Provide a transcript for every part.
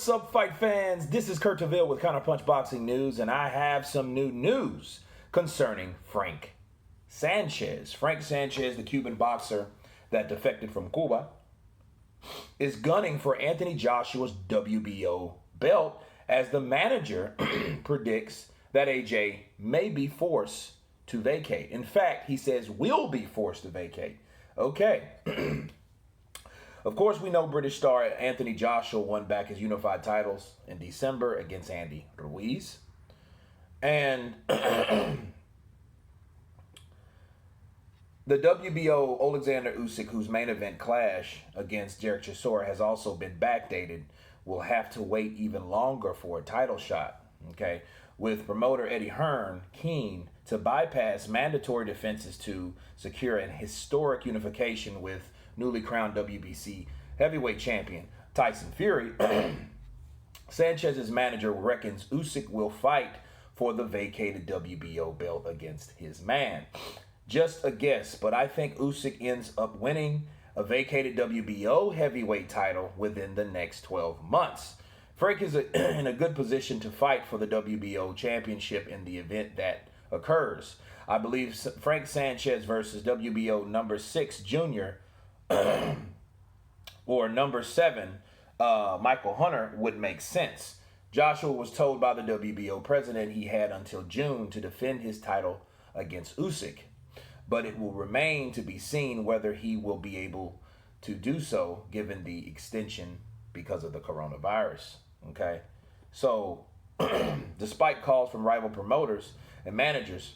What's up, fight fans? This is Kurt Taville with Counterpunch Boxing News, and I have some new news concerning Frank Sanchez. Frank Sanchez, the Cuban boxer that defected from Cuba, is gunning for Anthony Joshua's WBO belt as the manager predicts that AJ may be forced to vacate. In fact, he says will be forced to vacate. Okay. Of course, we know British star Anthony Joshua won back his unified titles in December against Andy Ruiz. And the WBO Alexander Usyk, whose main event clash against Derek Chisora has also been backdated, will have to wait even longer for a title shot. Okay, with promoter Eddie Hearn keen to bypass mandatory defenses to secure an historic unification with newly crowned WBC heavyweight champion Tyson Fury, Sanchez's manager reckons Usyk will fight for the vacated WBO belt against his man. Just a guess, but I think Usyk ends up winning a vacated WBO heavyweight title within the next 12 months. Frank is in a good position to fight for the WBO championship in the event that occurs. I believe Frank Sanchez versus WBO number 6 junior or number 7 Michael Hunter would make sense. Joshua was told by the WBO president he had until June to defend his title against Usyk, but it will remain to be seen whether he will be able to do so given the extension because of the coronavirus. Okay, so despite calls from rival promoters and managers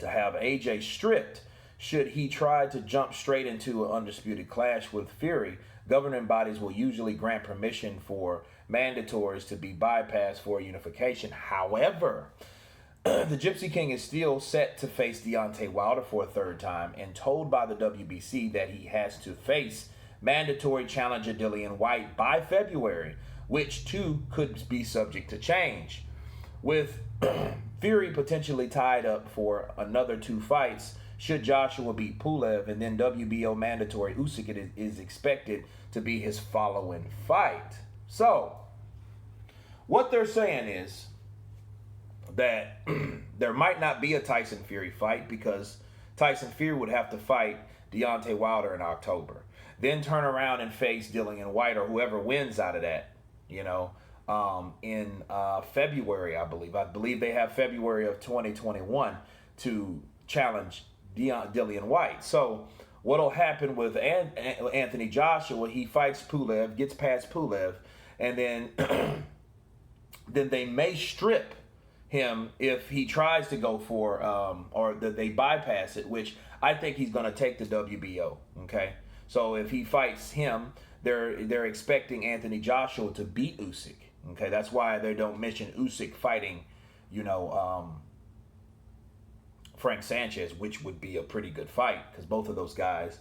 to have AJ stripped should he try to jump straight into an undisputed clash with Fury, governing bodies will usually grant permission for mandatories to be bypassed for unification. However, the Gypsy King is still set to face Deontay Wilder for a third time and told by the WBC that he has to face mandatory challenger Dillian Whyte by February, which too could be subject to change. With Fury potentially tied up for another 2 fights, should Joshua beat Pulev, and then WBO mandatory Usyk is expected to be his following fight. So, what they're saying is that there might not be a Tyson Fury fight because Tyson Fury would have to fight Deontay Wilder in October. Then turn around and face Dillian Whyte or whoever wins out of that, in February, I believe. I believe they have February of 2021 to challenge Dillian Whyte. So what'll happen with Anthony Joshua, he fights Pulev, gets past Pulev, and then then they may strip him if he tries to go for or that they bypass it, which I think he's going to take the WBO. Okay, so if he fights him, they're expecting Anthony Joshua to beat Usyk. Okay, that's why they don't mention Usyk fighting, Frank Sanchez, which would be a pretty good fight because both of those guys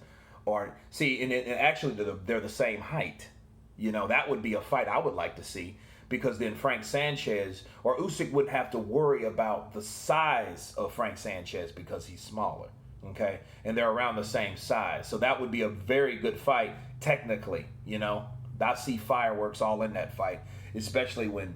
are and actually they're the same height. That would be a fight I would like to see because then Frank Sanchez or Usyk wouldn't have to worry about the size of Frank Sanchez because he's smaller. Okay, and they're around the same size, so that would be a very good fight technically. I see fireworks all in that fight, especially when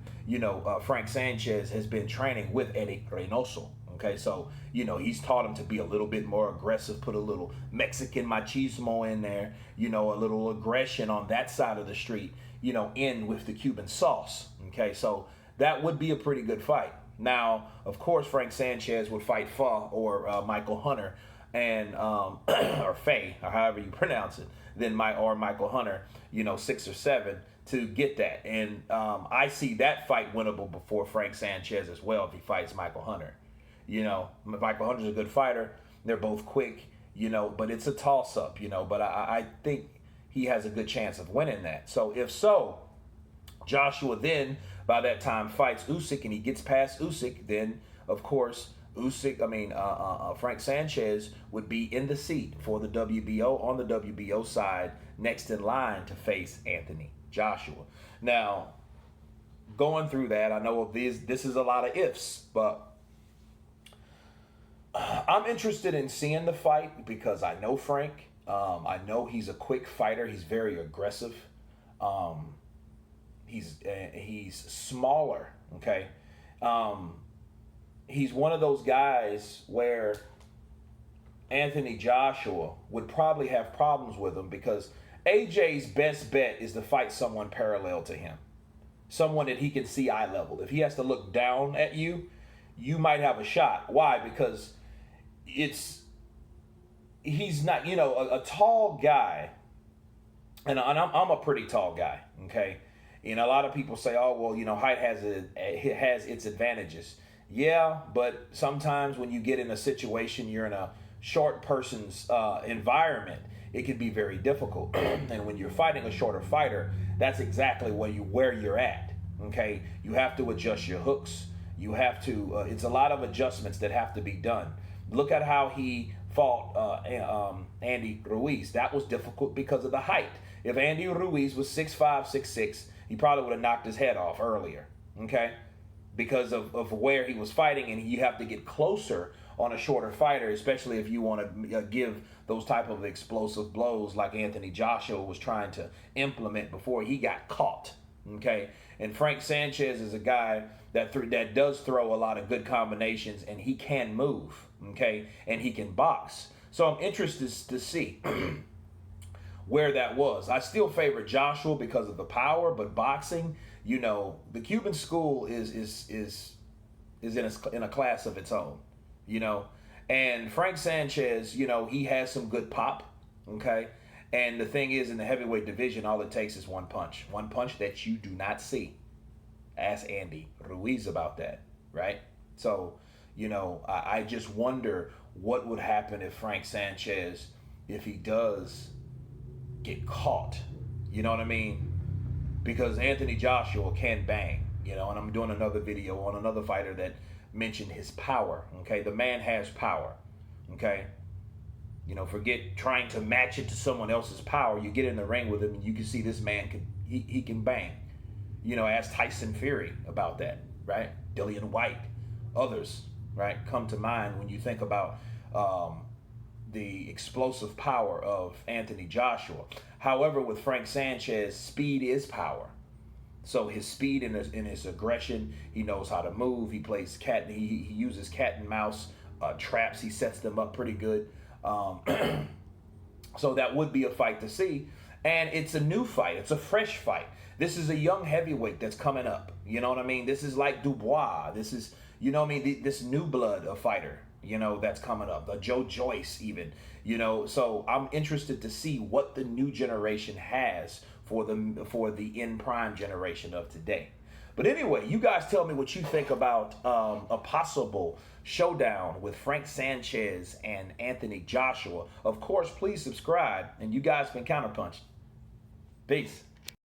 Frank Sanchez has been training with Eddie Reynoso. Okay, so he's taught him to be a little bit more aggressive, put a little Mexican machismo in there, a little aggression on that side of the street, in with the Cuban sauce. Okay, so that would be a pretty good fight. Now, of course, Frank Sanchez would fight Fa or Michael Hunter and or Faye, or however you pronounce it, then Michael Hunter, 6 or 7 to get that. And I see that fight winnable before Frank Sanchez as well if he fights Michael Hunter. Michael Hunter's a good fighter. They're both quick, but it's a toss-up, but I think he has a good chance of winning that. So if so, Joshua then, by that time, fights Usyk and he gets past Usyk, then, of course, Frank Sanchez would be in the seat for the WBO on the WBO side, next in line to face Anthony Joshua. Now, going through that, I know this is a lot of ifs, but I'm interested in seeing the fight because I know Frank. I know he's a quick fighter. He's very aggressive. He's smaller. Okay, he's one of those guys where Anthony Joshua would probably have problems with him, because AJ's best bet is to fight someone parallel to him, someone that he can see eye level. If he has to look down at you, you might have a shot. Why? Because he's not, a tall guy, and I'm a pretty tall guy, okay? A lot of people say, oh, well, height has its advantages. Yeah, but sometimes when you get in a situation, you're in a short person's environment, it can be very difficult. And when you're fighting a shorter fighter, that's exactly where you're at. Okay, you have to adjust your hooks. You have to. It's a lot of adjustments that have to be done. Look at how he fought Andy Ruiz. That was difficult because of the height. If Andy Ruiz was 6'5", 6'6", he probably would have knocked his head off earlier. Okay, because of where he was fighting, and you have to get closer on a shorter fighter, especially if you want to give those type of explosive blows like Anthony Joshua was trying to implement before he got caught. Okay, and Frank Sanchez is a guy that does throw a lot of good combinations, and he can move. Okay, and he can box. So I'm interested to see where that was. I still favor Joshua because of the power, but boxing, the Cuban school is in a class of its own. And Frank Sanchez, he has some good pop, okay? And the thing is, in the heavyweight division, all it takes is one punch that you do not see. Ask Andy Ruiz about that, right? So, I just wonder what would happen if Frank Sanchez, if he does get caught, you know what I mean? Because Anthony Joshua can bang, and I'm doing another video on another fighter that mentioned his power. Okay, the man has power. Okay, forget trying to match it to someone else's power. You get in the ring with him, and you can see this man he can bang. Ask Tyson Fury about that, right? Dillian White, others, right, come to mind when you think about the explosive power of Anthony Joshua. However, with Frank Sanchez, speed is power. So his speed and his aggression, he knows how to move. He plays he uses cat and mouse traps. He sets them up pretty good. So that would be a fight to see. And it's a new fight. It's a fresh fight. This is a young heavyweight that's coming up. You know what I mean? This is like Dubois. This is, this new blood of fighter, that's coming up. Joe Joyce even, So I'm interested to see what the new generation has for the in prime generation of today. But anyway, you guys tell me what you think about a possible showdown with Frank Sanchez and Anthony Joshua. Of course, please subscribe, and you guys been Counterpunched. Peace.